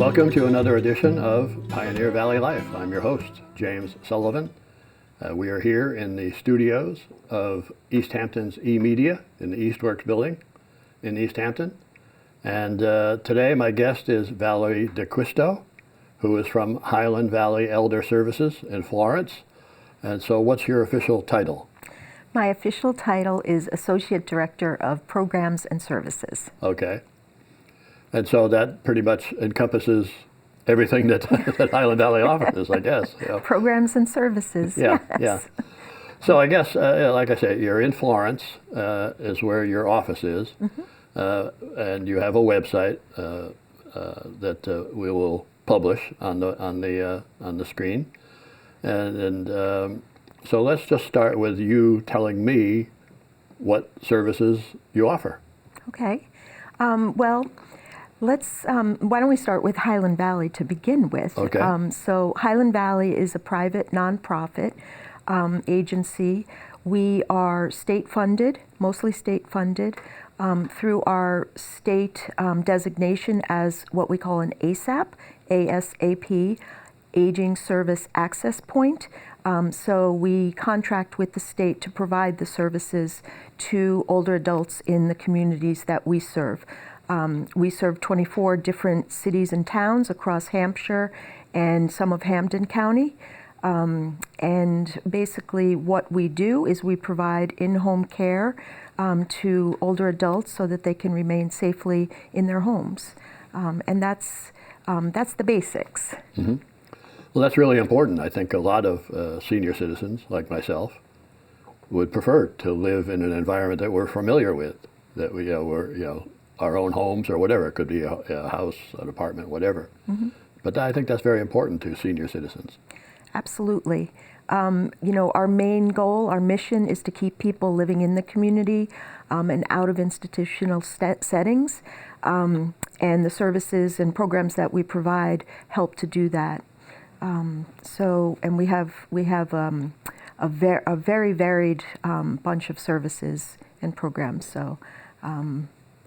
Welcome to another edition of Pioneer Valley Life. I'm your host, James Sullivan. We are here in the studios of Easthampton's eMedia in the Eastworks building in Easthampton. And today my guest is Valerie DeQuisto, who is from Highland Valley Elder Services in Florence. And so what's your official title? My official title is Associate Director of Programs and Services. Okay. And so that pretty much encompasses everything that, that Highland Valley offers, I guess. You know. Programs and services, Yeah, yes. yeah. So I guess, like I say, you're in Florence, is where your office is, and you have a website that we will publish on the screen, and so let's just start with you telling me what services you offer. Okay. Well, let's, why don't we start with Highland Valley to begin with. Okay. So Highland Valley is a private nonprofit agency. We are state funded, mostly state funded, through our state designation as what we call an ASAP, ASAP, Aging Service Access Point. So we contract with the state to provide the services to older adults in the communities that we serve. We serve 24 different cities and towns across Hampshire and some of Hampden County. And basically what we do is we provide in-home care to older adults so that they can remain safely in their homes. And that's the basics. Mm-hmm. Well, that's really important. I think a lot of senior citizens, like myself, would prefer to live in an environment that we're familiar with, that we're our own homes or whatever. It could be a house, an apartment, whatever. But I think that's very important to senior citizens. Absolutely. Our main goal, our mission is to keep people living in the community and out of institutional settings. And the services and programs that we provide help to do that. And we have a very varied bunch of services and programs. So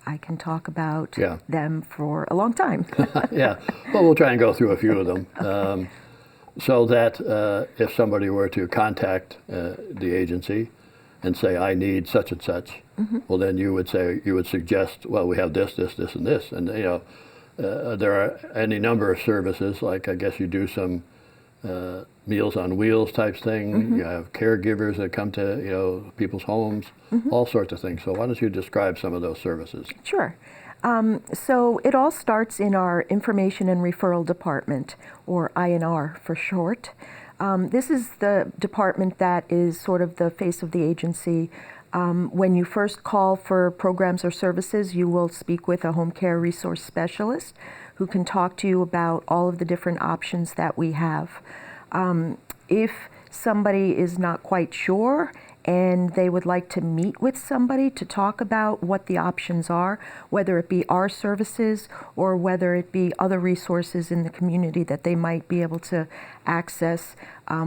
I can talk about them for a long time. Yeah, well, we'll try and go through a few of them. So that if somebody were to contact the agency and say, I need such and such, well, then you would suggest, well, we have this, this, this, and this. And, there are any number of services, like I guess you do some Meals on Wheels type thing. You have caregivers that come to people's homes, all sorts of things. So why don't you describe some of those services? Sure. So it all starts in our Information and Referral Department, or INR for short. This is the department that is sort of the face of the agency. When you first call for programs or services, you will speak with a home care resource specialist who can talk to you about all of the different options that we have. If somebody is not quite sure and they would like to meet with somebody to talk about what the options are, whether it be our services or whether it be other resources in the community that they might be able to access,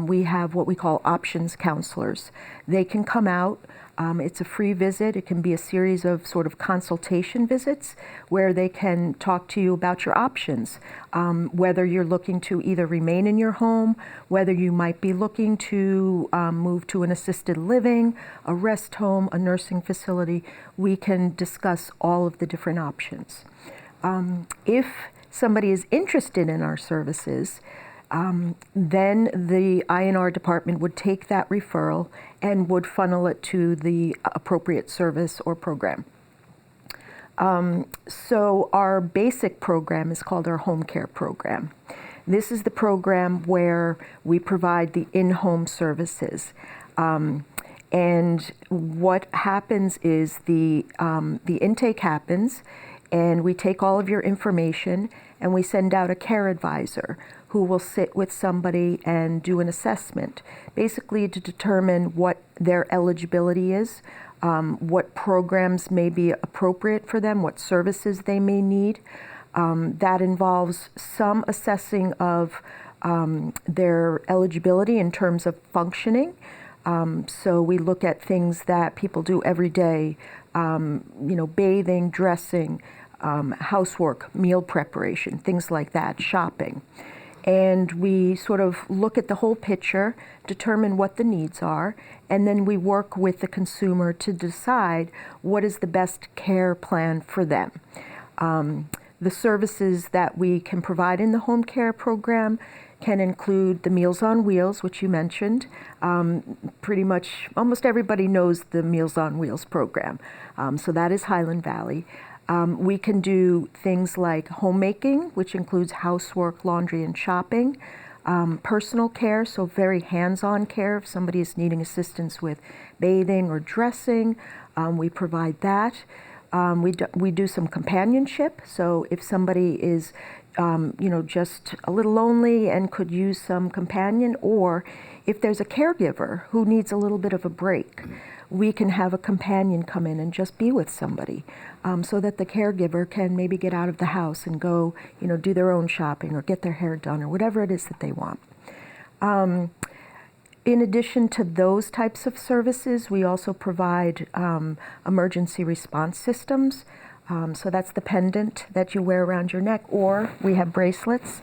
we have what we call options counselors. They can come out. It's a free visit. It can be a series of sort of consultation visits where they can talk to you about your options, whether you're looking to either remain in your home, whether you might be looking to move to an assisted living, a rest home, a nursing facility. We can discuss all of the different options. If somebody is interested in our services, then the INR department would take that referral and would funnel it to the appropriate service or program. So our basic program is called our home care program. This is the program where we provide the in-home services. And what happens is the intake happens, and we take all of your information and we send out a care advisor who will sit with somebody and do an assessment, basically to determine what their eligibility is, what programs may be appropriate for them, what services they may need. That involves some assessing of their eligibility in terms of functioning. So we look at things that people do every day, bathing, dressing, housework, meal preparation, things like that, shopping. And we sort of look at the whole picture, determine what the needs are, and then we work with the consumer to decide what is the best care plan for them. The services that we can provide in the home care program can include the Meals on Wheels, which you mentioned. Pretty much almost everybody knows the Meals on Wheels program. So that is Highland Valley. We can do things like homemaking, which includes housework, laundry, and shopping. Personal care, so very hands-on care. If somebody is needing assistance with bathing or dressing, we provide that. We do some companionship, so if somebody is just a little lonely and could use some companion, or if there's a caregiver who needs a little bit of a break, we can have a companion come in and just be with somebody, so that the caregiver can maybe get out of the house and go, do their own shopping or get their hair done or whatever it is that they want. In addition to those types of services, we also provide emergency response systems. So that's the pendant that you wear around your neck, or we have bracelets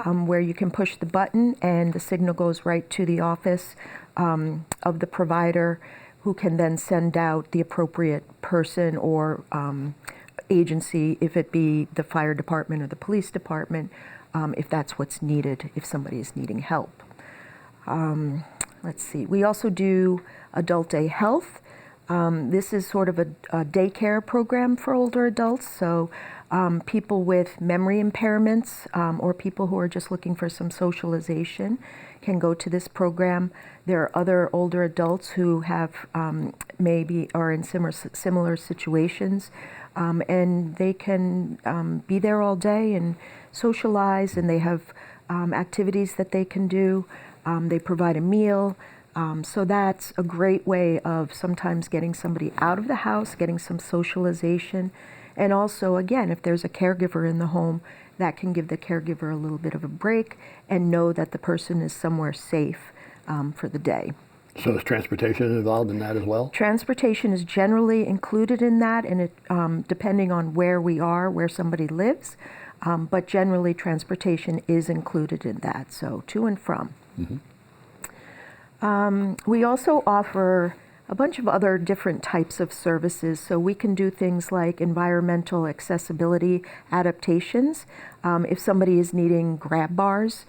where you can push the button and the signal goes right to the office of the provider, who can then send out the appropriate person or agency, if it be the fire department or the police department, if that's what's needed, if somebody is needing help. Let's see, we also do adult day health. This is sort of a daycare program for older adults, so people with memory impairments or people who are just looking for some socialization can go to this program. There are other older adults who have maybe are in similar situations, and they can be there all day and socialize, and they have activities that they can do. They provide a meal. So that's a great way of sometimes getting somebody out of the house, getting some socialization. And also, again, if there's a caregiver in the home, that can give the caregiver a little bit of a break and know that the person is somewhere safe for the day. So is transportation involved in that as well? Transportation is generally included in that, and it depending on where we are, where somebody lives, but generally transportation is included in that, so to and from. Mm-hmm. We also offer a bunch of other different types of services. So we can do things like environmental accessibility adaptations. If somebody is needing grab bars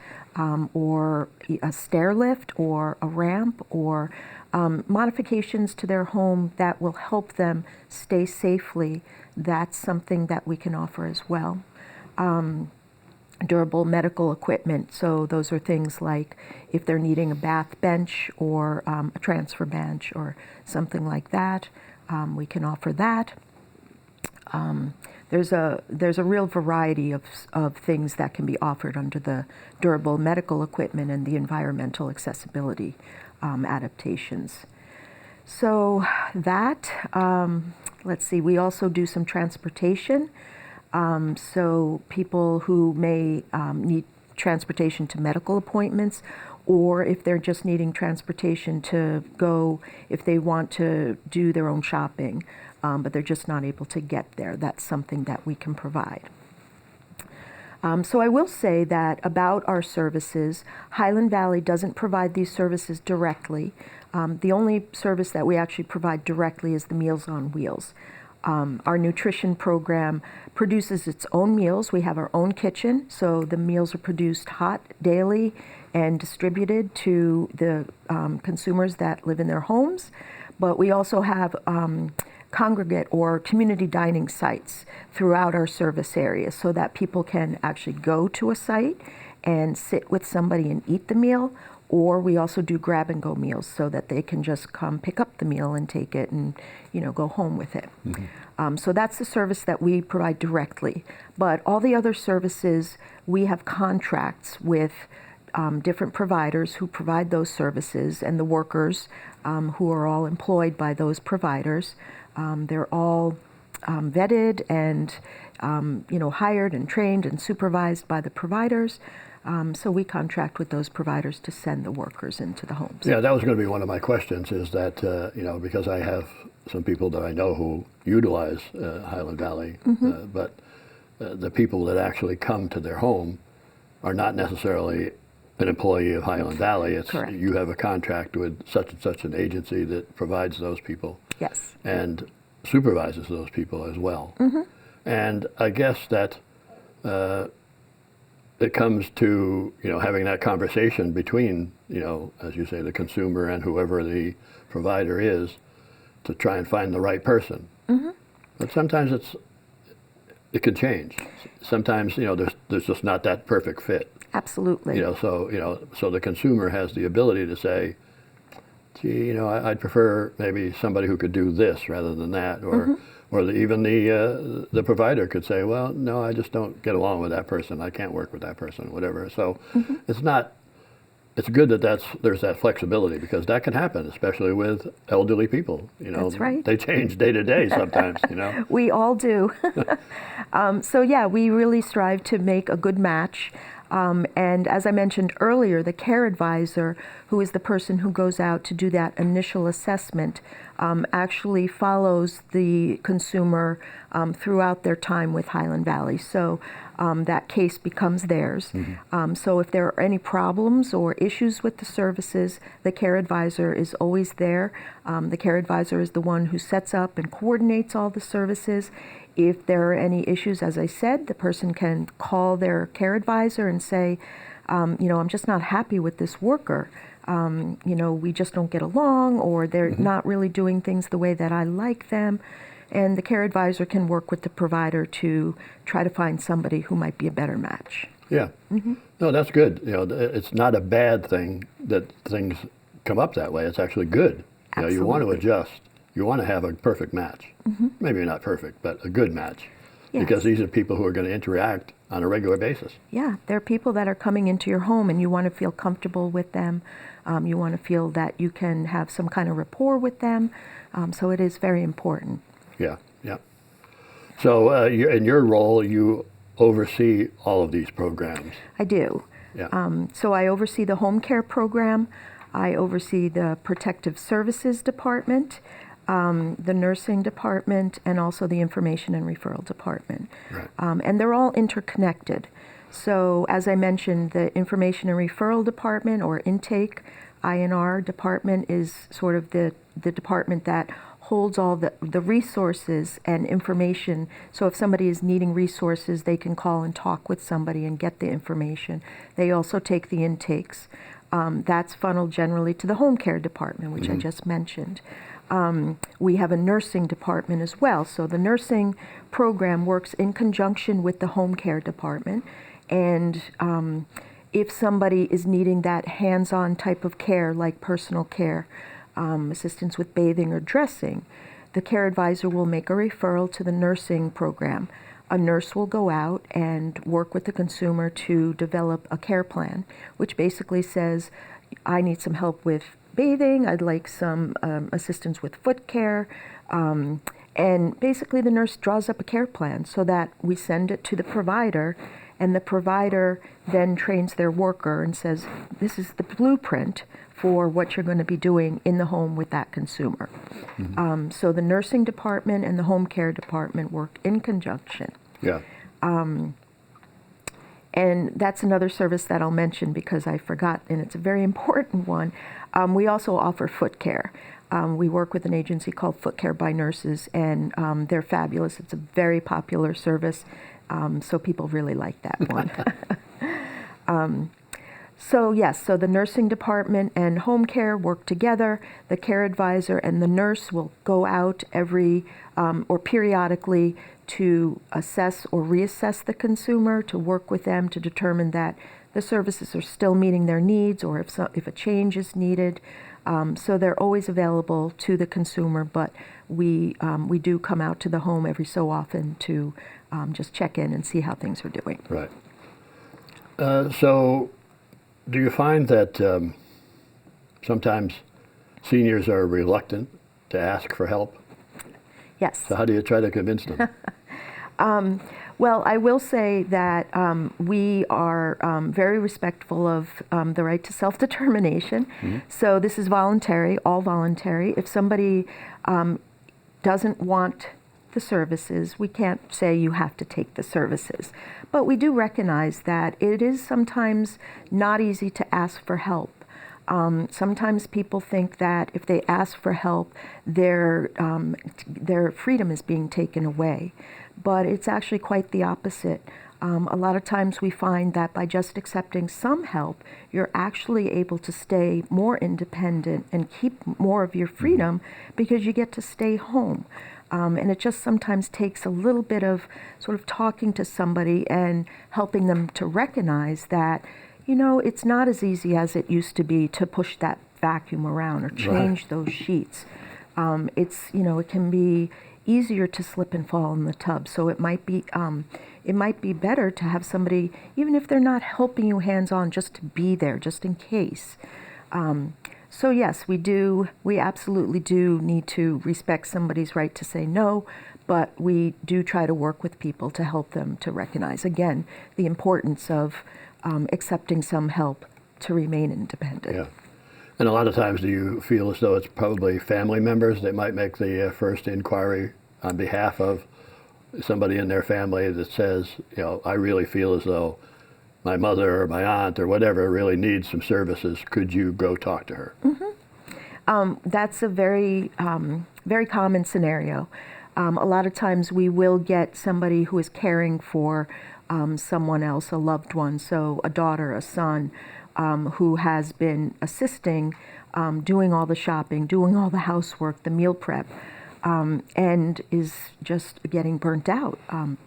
or a stair lift or a ramp or modifications to their home that will help them stay safely, that's something that we can offer as well. Durable medical equipment, so those are things like if they're needing a bath bench or a transfer bench or something like that, we can offer that. There's a real variety of things that can be offered under the durable medical equipment and the environmental accessibility adaptations. So that, let's see, we also do some transportation. So people who may need transportation to medical appointments, or if they're just needing transportation to go, if they want to do their own shopping, but they're just not able to get there, that's something that we can provide. So I will say that about our services, Highland Valley doesn't provide these services directly. The only service that we actually provide directly is the Meals on Wheels. Our nutrition program produces its own meals. We have our own kitchen, so the meals are produced hot daily and distributed to the consumers that live in their homes. But we also have congregate or community dining sites throughout our service areas so that people can actually go to a site and sit with somebody and eat the meal. Or we also do grab and go meals so that they can just come pick up the meal and take it and go home with it. Mm-hmm. So that's the service that we provide directly. But all the other services, we have contracts with different providers who provide those services, and the workers who are all employed by those providers. They're all vetted and hired and trained and supervised by the providers. So we contract with those providers to send the workers into the homes. Yeah, that was going to be one of my questions, is that, because I have some people that I know who utilize Highland Valley, mm-hmm. But the people that actually come to their home are not necessarily an employee of Highland Valley. It's Correct. you have a contract with such and such an agency that provides those people Yes. and supervises those people as well. Mm-hmm. And I guess that it comes to having that conversation between as you say, the consumer and whoever the provider is, to try and find the right person. Mm-hmm. But sometimes it can change. Sometimes there's just not that perfect fit. Absolutely. So the consumer has the ability to say, gee, I'd prefer maybe somebody who could do this rather than that, or even the provider could say, well, no, I just don't get along with that person. I can't work with that person, whatever. So it's good that there's that flexibility, because that can happen, especially with elderly people. That's right. They change day to day sometimes. We all do. So yeah, we really strive to make a good match. And as I mentioned earlier, the care advisor, who is the person who goes out to do that initial assessment, actually follows the consumer throughout their time with Highland Valley. So that case becomes theirs. So if there are any problems or issues with the services, the care advisor is always there. The care advisor is the one who sets up and coordinates all the services. If there are any issues, as I said, the person can call their care advisor and say, I'm just not happy with this worker. We just don't get along, or they're not really doing things the way that I like them. And the care advisor can work with the provider to try to find somebody who might be a better match. Yeah. No, that's good. It's not a bad thing that things come up that way. It's actually good. You want to adjust. You want to have a perfect match. Maybe not perfect, but a good match. Yes. Because these are people who are going to interact on a regular basis. Yeah, they're people that are coming into your home, and you want to feel comfortable with them. You want to feel that you can have some kind of rapport with them. So it is very important. Yeah. So in your role, you oversee all of these programs. I do. Yeah. So I oversee the home care program. I oversee the protective services department, the nursing department, and also the information and referral department. Right. And they're all interconnected. So as I mentioned, the information and referral department, or intake, INR department, is sort of the department that holds all the resources and information. So if somebody is needing resources, they can call and talk with somebody and get the information. They also take the intakes. That's funneled generally to the home care department, which I just mentioned. We have a nursing department as well. So the nursing program works in conjunction with the home care department. And if somebody is needing that hands-on type of care, like personal care, assistance with bathing or dressing, the care advisor will make a referral to the nursing program. A nurse will go out and work with the consumer to develop a care plan, which basically says, I need some help with bathing, I'd like some assistance with foot care, and basically the nurse draws up a care plan so that we send it to the provider, and the provider then trains their worker and says, this is the blueprint for what you're going to be doing in the home with that consumer. So the nursing department and the home care department work in conjunction. Yeah. And that's another service that I'll mention because I forgot, and it's a very important one. We also offer foot care. We work with an agency called Foot Care by Nurses, and they're fabulous. It's a very popular service, so people really like that one. So yes, so the nursing department and home care work together. The care advisor and the nurse will go out every or periodically to assess or reassess the consumer, to work with them to determine that the services are still meeting their needs, or if a change is needed. So they're always available to the consumer, but we do come out to the home every so often to just check in and see how things are doing. Right. So do you find that sometimes seniors are reluctant to ask for help? Yes. So how do you try to convince them? Well, I will say that we are very respectful of the right to self-determination. So this is voluntary, all voluntary. If somebody doesn't want the services. We can't say you have to take the services, but we do recognize that it is sometimes not easy to ask for help. Sometimes people think that if they ask for help, their freedom is being taken away, but it's actually quite the opposite. A lot of times we find that by just accepting some help, you're actually able to stay more independent and keep more of your freedom because you get to stay home. And it just sometimes takes a little bit of sort of talking to somebody and helping them to recognize that, you know, it's not as easy as it used to be to push that vacuum around or change those sheets. It's, you know, it can be easier to slip and fall in the tub. So it might be better to have somebody, even if they're not helping you hands-on, just to be there, just in case. So yes, we absolutely do need to respect somebody's right to say no, but we do try to work with people to help them to recognize, again, the importance of accepting some help to remain independent. Yeah. And a lot of times do you feel as though it's probably family members that might make the first inquiry on behalf of somebody in their family that says, you know, I really feel as though my mother or my aunt or whatever really needs some services. Could you go talk to her? That's a very, very common scenario. A lot of times we will get somebody who is caring for someone else, a loved one, so a daughter, a son, who has been assisting, doing all the shopping, doing all the housework, the meal prep, and is just getting burnt out,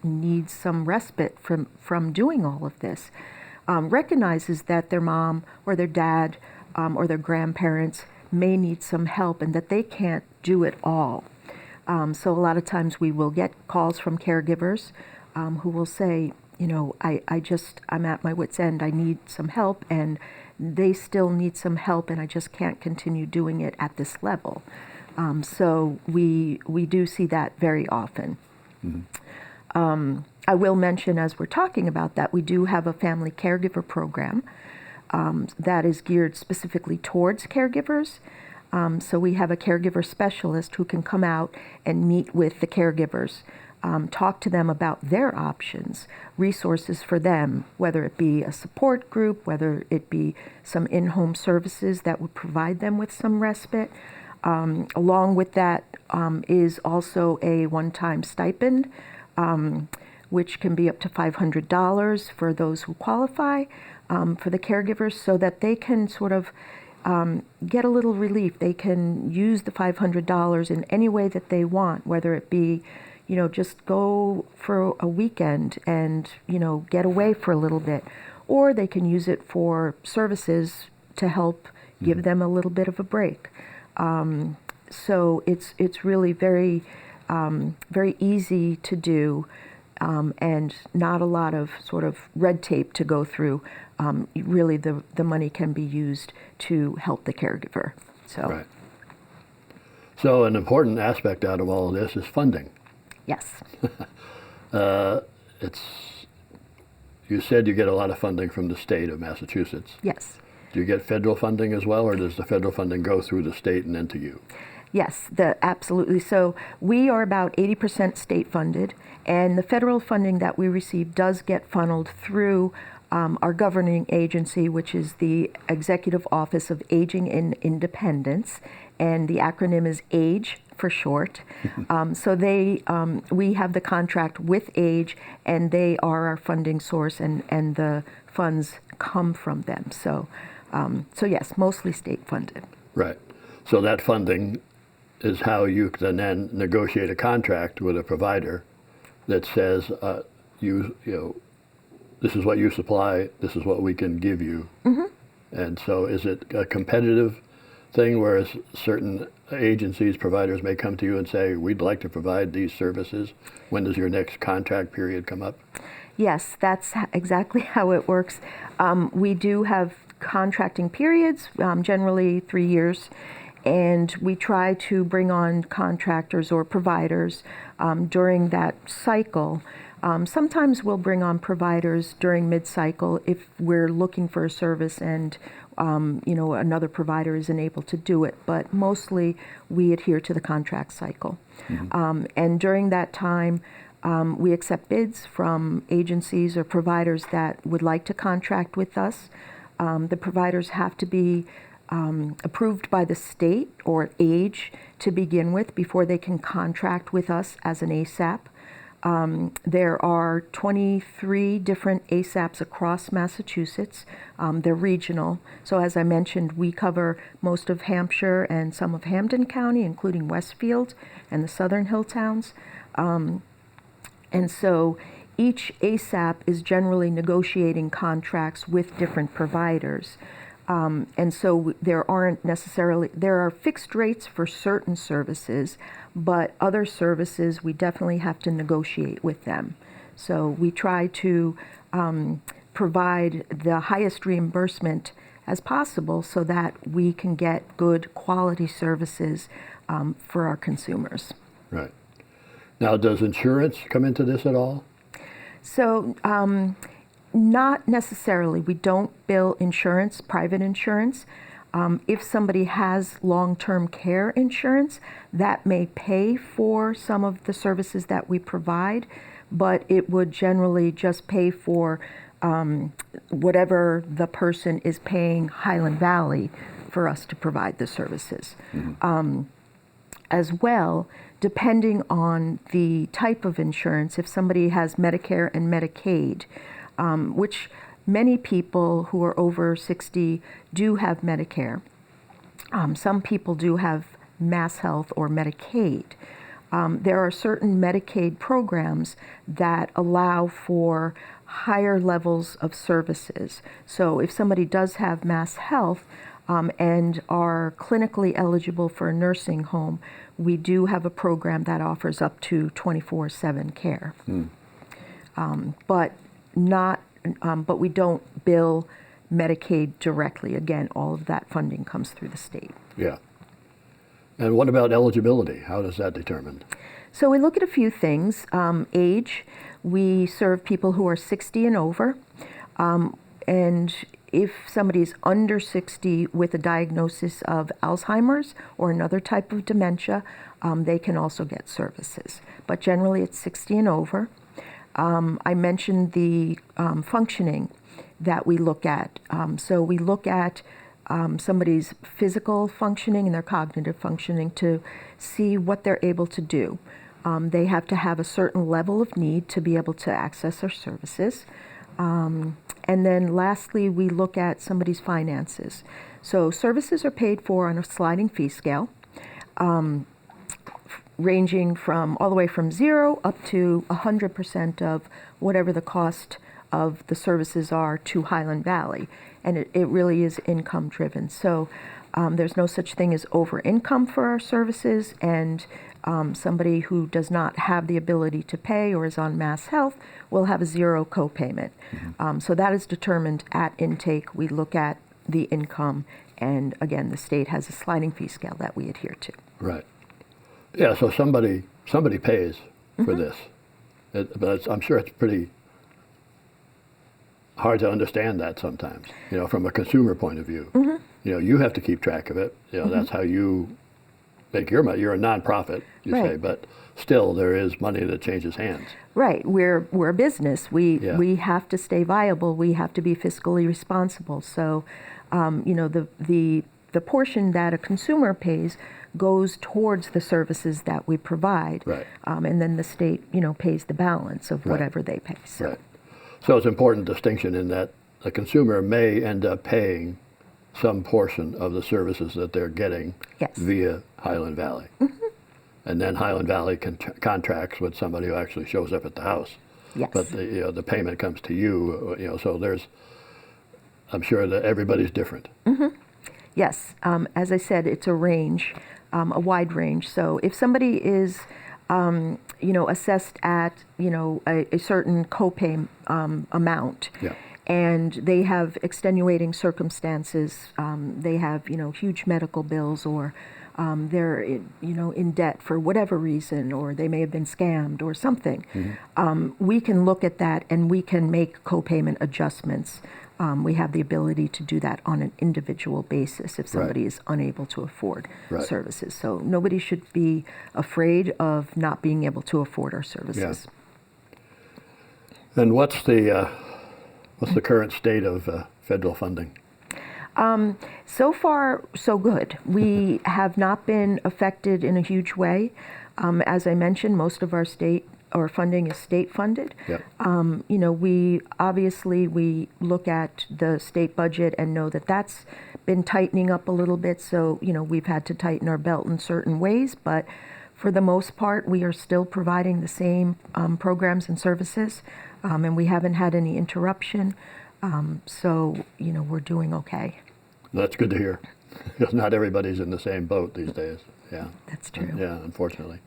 needs some respite from doing all of this, recognizes that their mom or their dad or their grandparents may need some help and that they can't do it all. So a lot of times we will get calls from caregivers who will say, you know, I'm at my wit's end, I need some help, and they still need some help, and I just can't continue doing it at this level. So we do see that very often. I will mention, as we're talking about that, we do have a family caregiver program that is geared specifically towards caregivers. So we have a caregiver specialist who can come out and meet with the caregivers, talk to them about their options, resources for them, whether it be a support group, whether it be some in-home services that would provide them with some respite. Along with that is also a one-time stipend, which can be up to $500 for those who qualify for the caregivers, so that they can sort of get a little relief. They can use the $500 in any way that they want, whether it be, you know, just go for a weekend and, you know, get away for a little bit, or they can use it for services to help give them a little bit of a break. So it's really very, very easy to do, and not a lot of sort of red tape to go through. Really, the money can be used to help the caregiver. So. Right. So an important aspect out of all of this is funding. Yes. You said you get a lot of funding from the state of Massachusetts. Yes. Do you get federal funding as well, or does the federal funding go through the state and then to you? Yes, absolutely. So we are about 80% state funded, and the federal funding that we receive does get funneled through our governing agency, which is the Executive Office of Aging and Independence, and the acronym is AGE for short. So we have the contract with AGE, and they are our funding source, and the funds come from them. So yes, mostly state funded. Right. So that funding is how you can then negotiate a contract with a provider that says, you know, this is what you supply, this is what we can give you. And so is it a competitive thing, whereas certain agencies, providers may come to you and say, we'd like to provide these services. When does your next contract period come up? Yes, that's exactly how it works. We do have contracting periods, generally 3 years, and we try to bring on contractors or providers during that cycle. Sometimes we'll bring on providers during mid-cycle if we're looking for a service and another provider isn't able to do it. But mostly we adhere to the contract cycle. And during that time, we accept bids from agencies or providers that would like to contract with us. The providers have to be approved by the state or age to begin with before they can contract with us as an ASAP. There are 23 different ASAPs across Massachusetts. They're regional. So as I mentioned, we cover most of Hampshire and some of Hampden County, including Westfield and the southern hill towns. And so each ASAP is generally negotiating contracts with different providers. And so there are fixed rates for certain services, but other services we definitely have to negotiate with them. So we try to provide the highest reimbursement as possible so that we can get good quality services for our consumers. Right. Now, does insurance come into this at all? So, not necessarily. We don't bill insurance, private insurance. If somebody has long-term care insurance, that may pay for some of the services that we provide, but it would generally just pay for whatever the person is paying Highland Valley for us to provide the services. As well, depending on the type of insurance, if somebody has Medicare and Medicaid, which many people who are over 60 do have Medicare. Some people do have Mass Health or Medicaid. There are certain Medicaid programs that allow for higher levels of services. So if somebody does have Mass Health and are clinically eligible for a nursing home, we do have a program that offers up to 24/7 care. But we don't bill Medicaid directly. Again, all of that funding comes through the state. Yeah. And what about eligibility? How does that determine? So we look at a few things. Age, we serve people who are 60 and over. And if somebody's under 60 with a diagnosis of Alzheimer's or another type of dementia, they can also get services. But generally it's 60 and over. I mentioned the functioning that we look at. So we look at somebody's physical functioning and their cognitive functioning to see what they're able to do. They have to have a certain level of need to be able to access our services. And then lastly, we look at somebody's finances. So services are paid for on a sliding fee scale, ranging from all the way from 0 up to 100% of whatever the cost of the services are to Highland Valley. And it really is income driven. So there's no such thing as over income for our services, and somebody who does not have the ability to pay or is on Mass Health will have a 0 copayment. So that is determined at intake. We look at the income, and again, the state has a sliding fee scale that we adhere to. Right. Yeah, so somebody pays for this. But I'm sure it's pretty hard to understand that sometimes, from a consumer point of view. You have to keep track of it. That's how you make your money. You're a nonprofit, you say, but still there is money that changes hands. Right. We're a business. We have to stay viable. We have to be fiscally responsible. So, the portion that a consumer pays goes towards the services that we provide. Right. And then the state, pays the balance of whatever they pay. So. Right. So it's an important distinction in that the consumer may end up paying some portion of the services that they're getting via Highland Valley. And then Highland Valley contracts with somebody who actually shows up at the house. Yes. But the payment comes to you, so I'm sure that everybody's different. Yes. As I said, it's a range, a wide range. So if somebody is assessed at, a certain copay amount, and they have extenuating circumstances, they have, huge medical bills, or they're, in debt for whatever reason, or they may have been scammed or something, we can look at that and we can make copayment adjustments we have the ability to do that on an individual basis if somebody is unable to afford services. So nobody should be afraid of not being able to afford our services. Yeah. And what's the current state of federal funding? So far, so good. We have not been affected in a huge way. As I mentioned, most of our funding is state funded. Yep. We look at the state budget and know that that's been tightening up a little bit. So, we've had to tighten our belt in certain ways, but for the most part, we are still providing the same programs and services, and we haven't had any interruption. So, we're doing okay. That's good to hear, because not everybody's in the same boat these days. Yeah. That's true. Yeah, unfortunately.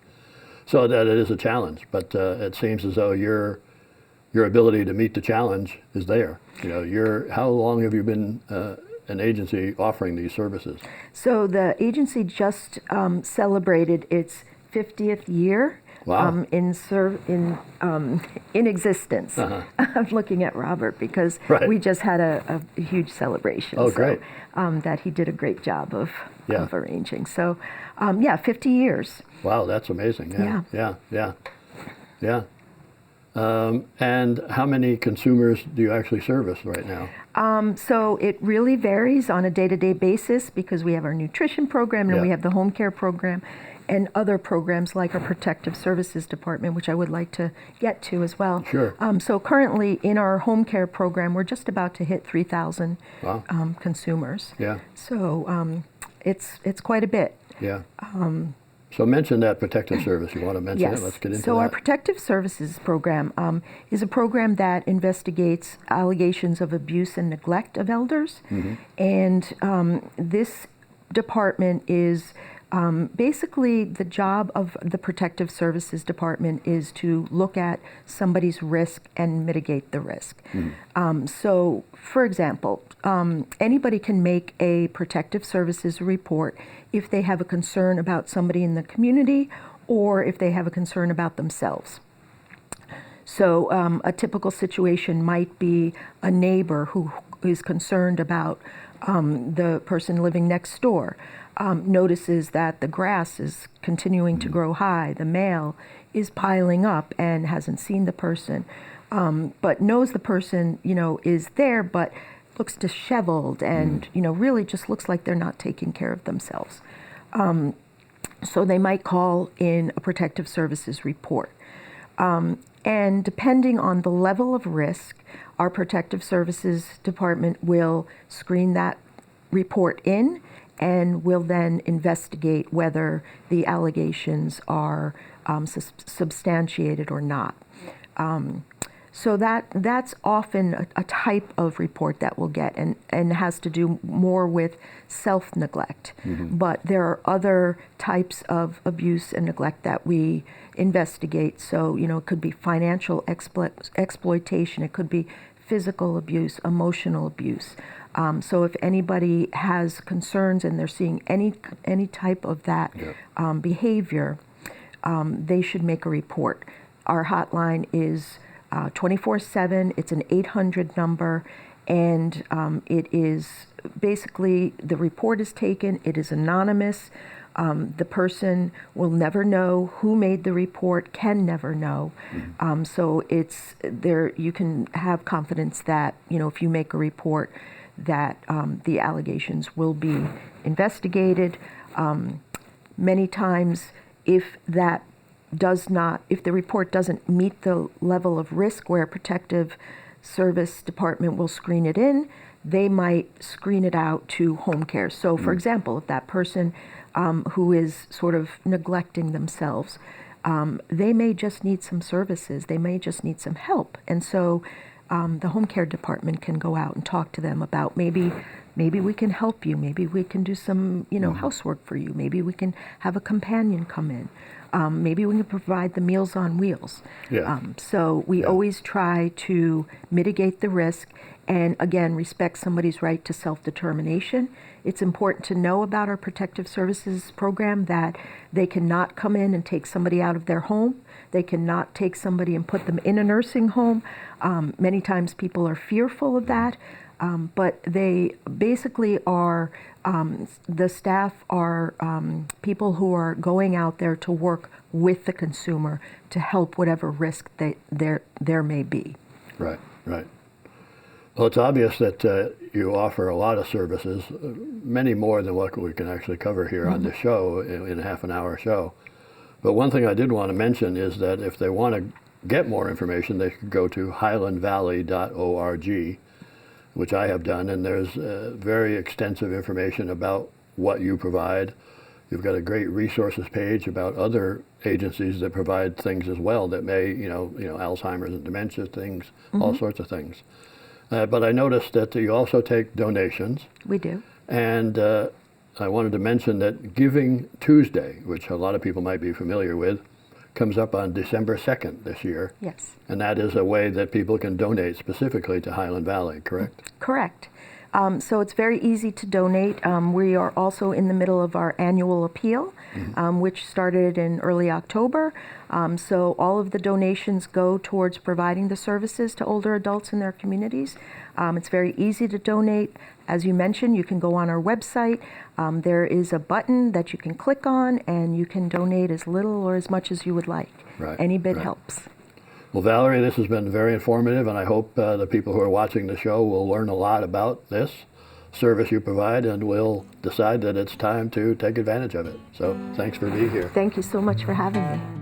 So that it is a challenge, but it seems as though your ability to meet the challenge is there. How long have you been an agency offering these services? So the agency just celebrated its 50th year. Wow. In existence. Uh-huh. I'm looking at Robert because we just had a huge celebration. Oh, great. That he did a great job of arranging. So, 50 years. Wow, that's amazing. Yeah. And how many consumers do you actually service right now? So it really varies on a day-to-day basis because we have our nutrition program and we have the home care program and other programs like our protective services department, which I would like to get to as well. Sure. So currently in our home care program, we're just about to hit 3,000 consumers. Yeah. So it's quite a bit. Yeah. So mention that protective service. You want to mention it? Let's get into that. So our protective services program is a program that investigates allegations of abuse and neglect of elders. Mm-hmm. And this department is basically the job of the protective services department is to look at somebody's risk and mitigate the risk. Mm-hmm. So for example, anybody can make a protective services report if they have a concern about somebody in the community or if they have a concern about themselves. So a typical situation might be a neighbor who is concerned about the person living next door. Notices that the grass is continuing to grow high, the mail is piling up and hasn't seen the person, but knows the person, is there, but looks disheveled and, really just looks like they're not taking care of themselves. So they might call in a protective services report. And depending on the level of risk, our protective services department will screen that report in and will then investigate whether the allegations are substantiated or not. So that's often a type of report that we'll get and has to do more with self-neglect. Mm-hmm. But there are other types of abuse and neglect that we investigate. So, it could be financial exploitation, it could be physical abuse, emotional abuse. So if anybody has concerns and they're seeing any type of that behavior, they should make a report. Our hotline is 24/7. It's an 800 number, and it is basically the report is taken. It is anonymous. The person will never know who made the report, can never know. So it's there. You can have confidence that if you make a report, that the allegations will be investigated. Many times, if the report doesn't meet the level of risk where a protective service department will screen it in, they might screen it out to home care. So, for example, if that person who is sort of neglecting themselves, they may just need some services, they may just need some help. And so the home care department can go out and talk to them about maybe we can help you, maybe we can do some housework for you, maybe we can have a companion come in, maybe we can provide the Meals on Wheels. So we always try to mitigate the risk and again respect somebody's right to self-determination. It's important to know about our protective services program that they cannot come in and take somebody out of their home. They cannot take somebody and put them in a nursing home. Many times people are fearful of that. But they basically are, the staff are people who are going out there to work with the consumer to help whatever risk there may be. Right, right. Well, it's obvious that you offer a lot of services, many more than what we can actually cover here on the show in a half an hour show. But one thing I did want to mention is that if they want to get more information, they could go to highlandvalley.org, which I have done, and there's very extensive information about what you provide. You've got a great resources page about other agencies that provide things as well that may, Alzheimer's and dementia things, all sorts of things. But I noticed that you also take donations. We do. And I wanted to mention that Giving Tuesday, which a lot of people might be familiar with, comes up on December 2nd this year. Yes. And that is a way that people can donate specifically to Highland Valley, correct? Correct. So it's very easy to donate. We are also in the middle of our annual appeal, which started in early October. So all of the donations go towards providing the services to older adults in their communities. It's very easy to donate. As you mentioned, you can go on our website. There is a button that you can click on, and you can donate as little or as much as you would like. Right, Any bit right. helps. Well, Valerie, this has been very informative, and I hope the people who are watching the show will learn a lot about this service you provide and will decide that it's time to take advantage of it. So thanks for being here. Thank you so much for having me.